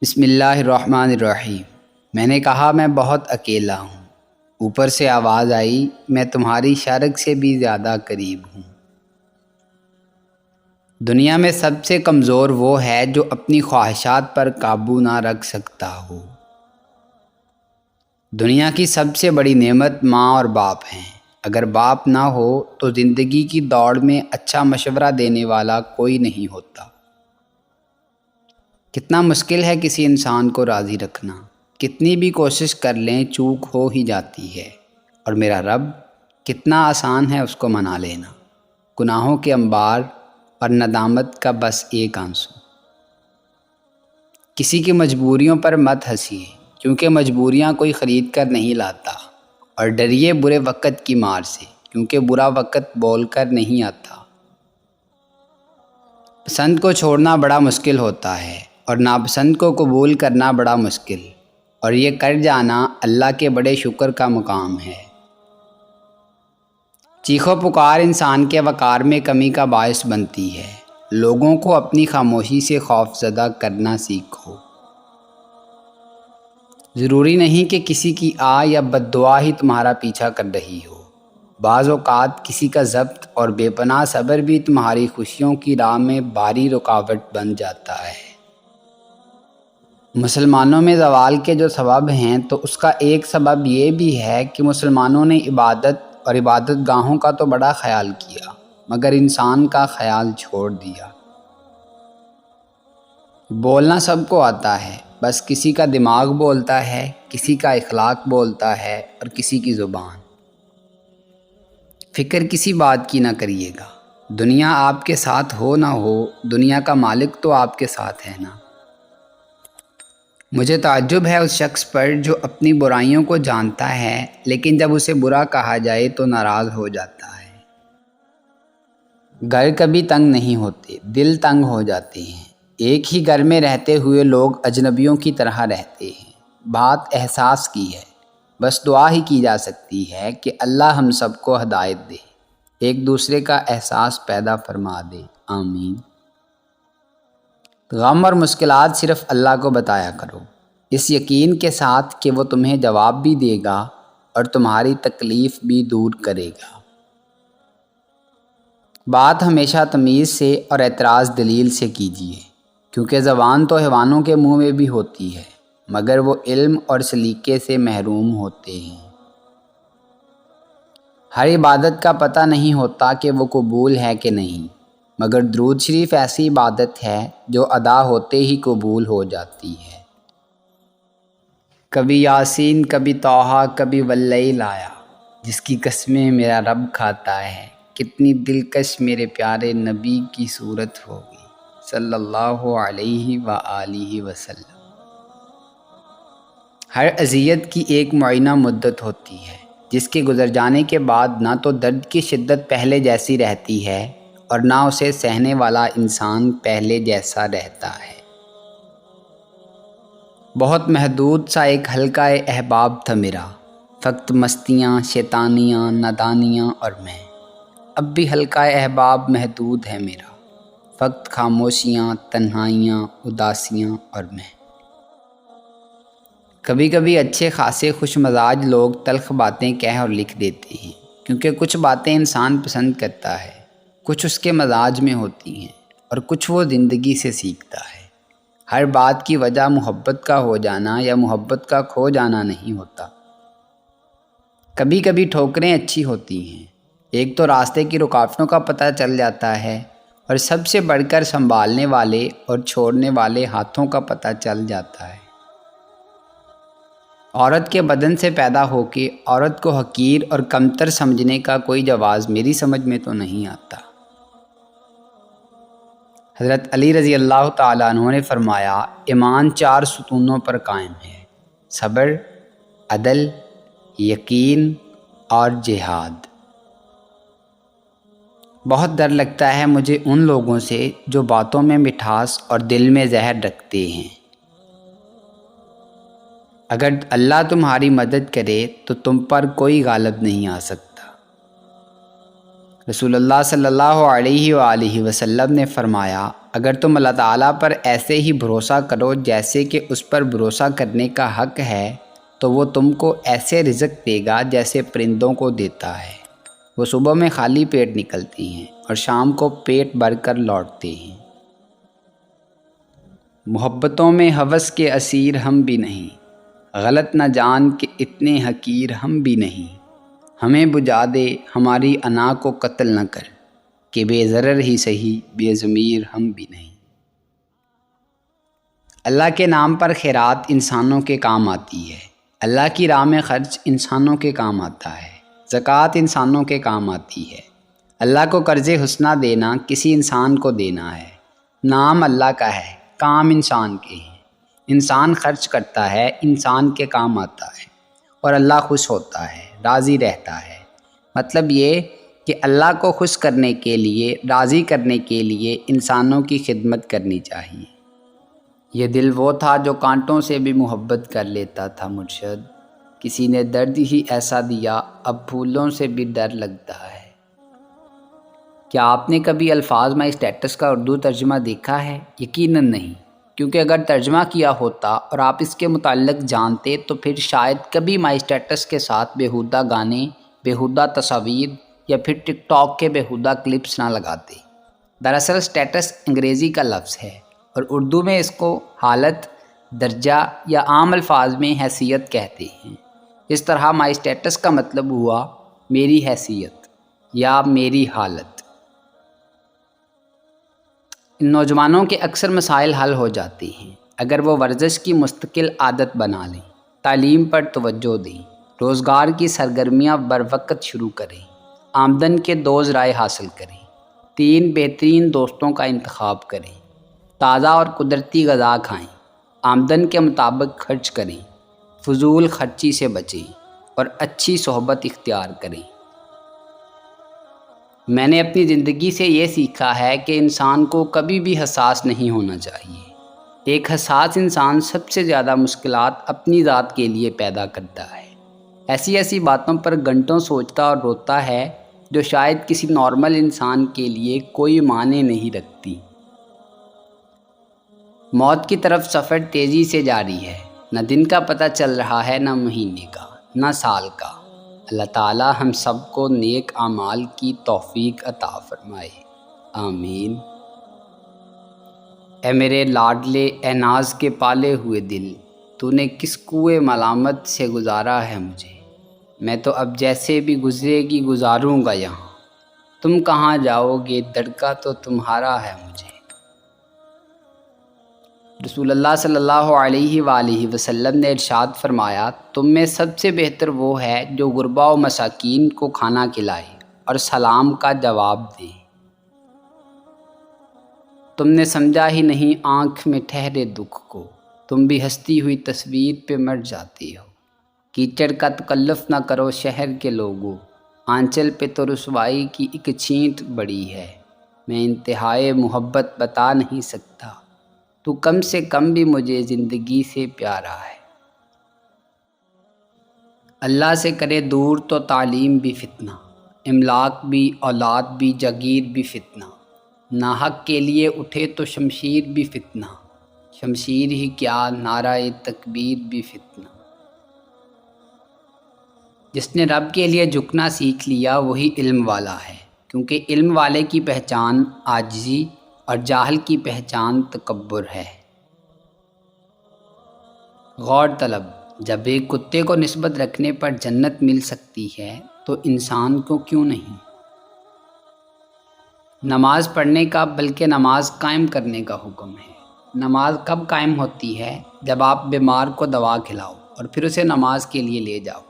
بسم اللہ الرحمن الرحیم۔ میں نے کہا میں بہت اکیلا ہوں۔ اوپر سے آواز آئی میں تمہاری شرک سے بھی زیادہ قریب ہوں۔ دنیا میں سب سے کمزور وہ ہے جو اپنی خواہشات پر قابو نہ رکھ سکتا ہو۔ دنیا کی سب سے بڑی نعمت ماں اور باپ ہیں۔ اگر باپ نہ ہو تو زندگی کی دوڑ میں اچھا مشورہ دینے والا کوئی نہیں ہوتا۔ کتنا مشکل ہے کسی انسان کو راضی رکھنا، کتنی بھی کوشش کر لیں چوک ہو ہی جاتی ہے، اور میرا رب کتنا آسان ہے اس کو منا لینا۔ گناہوں کے انبار اور ندامت کا بس ایک آنسو۔ کسی کی مجبوریوں پر مت ہنسیے، کیونکہ مجبوریاں کوئی خرید کر نہیں لاتا، اور ڈریے برے وقت کی مار سے، کیونکہ برا وقت بول کر نہیں آتا۔ پسند کو چھوڑنا بڑا مشکل ہوتا ہے، اور ناپسند کو قبول کرنا بڑا مشکل، اور یہ کر جانا اللہ کے بڑے شکر کا مقام ہے۔ چیخ و پکار انسان کے وقار میں کمی کا باعث بنتی ہے۔ لوگوں کو اپنی خاموشی سے خوف زدہ کرنا سیکھو۔ ضروری نہیں کہ کسی کی آ یا بد دعا ہی تمہارا پیچھا کر رہی ہو۔ بعض اوقات کسی کا ضبط اور بے پناہ صبر بھی تمہاری خوشیوں کی راہ میں بھاری رکاوٹ بن جاتا ہے۔ مسلمانوں میں زوال کے جو سبب ہیں تو اس کا ایک سبب یہ بھی ہے کہ مسلمانوں نے عبادت اور عبادت گاہوں کا تو بڑا خیال کیا، مگر انسان کا خیال چھوڑ دیا۔ بولنا سب کو آتا ہے، بس کسی کا دماغ بولتا ہے، کسی کا اخلاق بولتا ہے، اور کسی کی زبان۔ فکر کسی بات کی نہ کریے گا۔ دنیا آپ کے ساتھ ہو نہ ہو، دنیا کا مالک تو آپ کے ساتھ ہے نا۔ مجھے تعجب ہے اس شخص پر جو اپنی برائیوں کو جانتا ہے لیکن جب اسے برا کہا جائے تو ناراض ہو جاتا ہے۔ گھر کبھی تنگ نہیں ہوتے، دل تنگ ہو جاتے ہیں۔ ایک ہی گھر میں رہتے ہوئے لوگ اجنبیوں کی طرح رہتے ہیں۔ بات احساس کی ہے، بس دعا ہی کی جا سکتی ہے کہ اللہ ہم سب کو ہدایت دے، ایک دوسرے کا احساس پیدا فرما دے، آمین۔ غم اور مشکلات صرف اللہ کو بتایا کرو، اس یقین کے ساتھ کہ وہ تمہیں جواب بھی دے گا اور تمہاری تکلیف بھی دور کرے گا۔ بات ہمیشہ تمیز سے اور اعتراض دلیل سے کیجیے، کیونکہ زبان تو حیوانوں کے منہ میں بھی ہوتی ہے، مگر وہ علم اور سلیقے سے محروم ہوتے ہیں۔ ہر عبادت کا پتہ نہیں ہوتا کہ وہ قبول ہے کہ نہیں، مگر درود شریف ایسی عبادت ہے جو ادا ہوتے ہی قبول ہو جاتی ہے۔ کبھی یاسین، کبھی طٰہٰ، کبھی واللیل آیا، جس کی قسمیں میرا رب کھاتا ہے، کتنی دلکش میرے پیارے نبی کی صورت ہوگی صلی اللہ علیہ وآلہ وسلم۔ ہر اذیت کی ایک معینہ مدت ہوتی ہے، جس کے گزر جانے کے بعد نہ تو درد کی شدت پہلے جیسی رہتی ہے اور نہ اسے سہنے والا انسان پہلے جیسا رہتا ہے۔ بہت محدود سا ایک حلقہ احباب تھا میرا، فقط مستیاں، شیطانیاں، نادانیاں اور میں۔ اب بھی حلقہ احباب محدود ہے میرا، فقط خاموشیاں، تنہائیاں، اداسیاں اور میں۔ کبھی کبھی اچھے خاصے خوش مزاج لوگ تلخ باتیں کہہ اور لکھ دیتے ہیں، کیونکہ کچھ باتیں انسان پسند کرتا ہے، کچھ اس کے مزاج میں ہوتی ہیں اور کچھ وہ زندگی سے سیکھتا ہے۔ ہر بات کی وجہ محبت کا ہو جانا یا محبت کا کھو جانا نہیں ہوتا۔ کبھی کبھی ٹھوکریں اچھی ہوتی ہیں، ایک تو راستے کی رکاوٹوں کا پتہ چل جاتا ہے، اور سب سے بڑھ کر سنبھالنے والے اور چھوڑنے والے ہاتھوں کا پتہ چل جاتا ہے۔ عورت کے بدن سے پیدا ہو کے عورت کو حقیر اور کمتر سمجھنے کا کوئی جواز میری سمجھ میں تو نہیں آتا۔ حضرت علی رضی اللہ تعالیٰ عنہ نے فرمایا، ایمان 4 ستونوں پر قائم ہے: صبر، عدل، یقین اور جہاد۔ بہت ڈر لگتا ہے مجھے ان لوگوں سے جو باتوں میں مٹھاس اور دل میں زہر رکھتے ہیں۔ اگر اللہ تمہاری مدد کرے تو تم پر کوئی غالب نہیں آ سکتا۔ رسول اللہ صلی اللہ علیہ وآلہ وسلم نے فرمایا، اگر تم اللہ تعالیٰ پر ایسے ہی بھروسہ کرو جیسے کہ اس پر بھروسہ کرنے کا حق ہے تو وہ تم کو ایسے رزق دے گا جیسے پرندوں کو دیتا ہے۔ وہ صبح میں خالی پیٹ نکلتی ہیں اور شام کو پیٹ بھر کر لوٹتے ہیں۔ محبتوں میں ہوس کے اسیر ہم بھی نہیں، غلط نہ جان کہ اتنے حقیر ہم بھی نہیں۔ ہمیں بجھا دے ہماری انا کو قتل نہ کر، کہ بے ضرر ہی سہی بے ضمیر ہم بھی نہیں۔ اللہ کے نام پر خیرات انسانوں کے کام آتی ہے، اللہ کی راہ میں خرچ انسانوں کے کام آتا ہے، زکوٰۃ انسانوں کے کام آتی ہے۔ اللہ کو قرض حسنہ دینا کسی انسان کو دینا ہے۔ نام اللہ کا ہے، کام انسان کے ہیں۔ انسان خرچ کرتا ہے، انسان کے کام آتا ہے، اور اللہ خوش ہوتا ہے، راضی رہتا ہے۔ مطلب یہ کہ اللہ کو خوش کرنے کے لیے، راضی کرنے کے لیے انسانوں کی خدمت کرنی چاہیے۔ یہ دل وہ تھا جو کانٹوں سے بھی محبت کر لیتا تھا مرشد، کسی نے درد ہی ایسا دیا اب پھولوں سے بھی ڈر لگتا ہے۔ کیا آپ نے کبھی الفاظ مائی اسٹیٹس کا اردو ترجمہ دیکھا ہے؟ یقیناً نہیں، کیونکہ اگر ترجمہ کیا ہوتا اور آپ اس کے متعلق جانتے تو پھر شاید کبھی مائی اسٹیٹس کے ساتھ بیہودہ گانے، بیہودہ تصاویر یا پھر ٹک ٹاک کے بیہودہ کلپس نہ لگاتے۔ دراصل اسٹیٹس انگریزی کا لفظ ہے اور اردو میں اس کو حالت، درجہ یا عام الفاظ میں حیثیت کہتے ہیں۔ اس طرح مائی اسٹیٹس کا مطلب ہوا میری حیثیت یا میری حالت۔ ان نوجوانوں کے اکثر مسائل حل ہو جاتے ہیں اگر وہ ورزش کی مستقل عادت بنا لیں، تعلیم پر توجہ دیں، روزگار کی سرگرمیاں بروقت شروع کریں، آمدن کے 2 ذرائع حاصل کریں، 3 بہترین دوستوں کا انتخاب کریں، تازہ اور قدرتی غذا کھائیں، آمدن کے مطابق خرچ کریں، فضول خرچی سے بچیں اور اچھی صحبت اختیار کریں۔ میں نے اپنی زندگی سے یہ سیکھا ہے کہ انسان کو کبھی بھی حساس نہیں ہونا چاہیے۔ ایک حساس انسان سب سے زیادہ مشکلات اپنی ذات کے لیے پیدا کرتا ہے، ایسی باتوں پر گھنٹوں سوچتا اور روتا ہے جو شاید کسی نارمل انسان کے لیے کوئی معنی نہیں رکھتی۔ موت کی طرف سفر تیزی سے جاری ہے، نہ دن کا پتہ چل رہا ہے، نہ مہینے کا، نہ سال کا۔ اللہ تعالی ہم سب کو نیک اعمال کی توفیق عطا فرمائے، آمین۔ اے میرے لاڈلے، اے ناز کے پالے ہوئے دل، تو نے کس کوئے ملامت سے گزارا ہے مجھے، میں تو اب جیسے بھی گزرے گی گزاروں گا یہاں، تم کہاں جاؤ گے دڑکا تو تمہارا ہے مجھے۔ رسول اللہ صلی اللہ علیہ وآلہ وسلم نے ارشاد فرمایا، تم میں سب سے بہتر وہ ہے جو غربا و مساکین کو کھانا کھلائے اور سلام کا جواب دے۔ تم نے سمجھا ہی نہیں آنکھ میں ٹھہرے دکھ کو، تم بھی ہنستی ہوئی تصویر پہ مر جاتے ہو۔ کیچڑ کا تکلف نہ کرو شہر کے لوگوں، آنچل پہ تو رسوائی کی ایک چھینٹ بڑی ہے۔ میں انتہائے محبت بتا نہیں سکتا، تو کم سے کم بھی مجھے زندگی سے پیارا ہے۔ اللہ سے کرے دور تو تعلیم بھی فتنہ، املاک بھی، اولاد بھی، جاگیر بھی فتنہ۔ ناحق کے لیے اٹھے تو شمشیر بھی فتنہ، شمشیر ہی کیا نعرہ تکبیر بھی فتنہ۔ جس نے رب کے لیے جھکنا سیکھ لیا وہی علم والا ہے، کیونکہ علم والے کی پہچان عاجزی اور جاہل کی پہچان تکبر ہے۔ غور طلب، جب ایک کتے کو نسبت رکھنے پر جنت مل سکتی ہے تو انسان کو کیوں نہیں؟ نماز پڑھنے کا بلکہ نماز قائم کرنے کا حکم ہے۔ نماز کب قائم ہوتی ہے؟ جب آپ بیمار کو دوا کھلاؤ اور پھر اسے نماز کے لیے لے جاؤ۔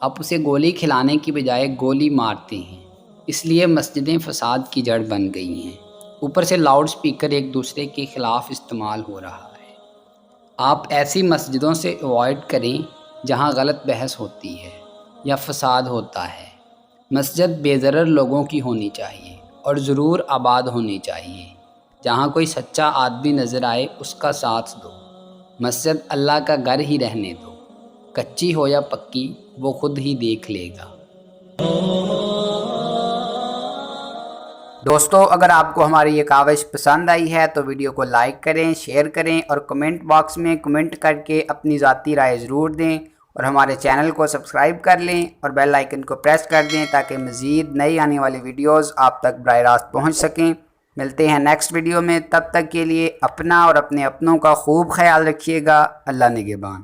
آپ اسے گولی کھلانے کی بجائے گولی مارتے ہیں، اس لیے مسجدیں فساد کی جڑ بن گئی ہیں۔ اوپر سے لاؤڈ سپیکر ایک دوسرے کے خلاف استعمال ہو رہا ہے۔ آپ ایسی مسجدوں سے اوائڈ کریں جہاں غلط بحث ہوتی ہے یا فساد ہوتا ہے۔ مسجد بے ضرر لوگوں کی ہونی چاہیے اور ضرور آباد ہونی چاہیے۔ جہاں کوئی سچا آدمی نظر آئے اس کا ساتھ دو۔ مسجد اللہ کا گھر ہی رہنے دو، کچی ہو یا پکی وہ خود ہی دیکھ لے گا۔ دوستو اگر آپ کو ہماری یہ کاوش پسند آئی ہے تو ویڈیو کو لائک کریں، شیئر کریں اور کمنٹ باکس میں کمنٹ کر کے اپنی ذاتی رائے ضرور دیں، اور ہمارے چینل کو سبسکرائب کر لیں اور بیل آئیکن کو پریس کر دیں تاکہ مزید نئی آنے والی ویڈیوز آپ تک براہ راست پہنچ سکیں۔ ملتے ہیں نیکسٹ ویڈیو میں، تب تک کے لیے اپنا اور اپنے اپنوں کا خوب خیال رکھیے گا۔ اللہ نگہبان۔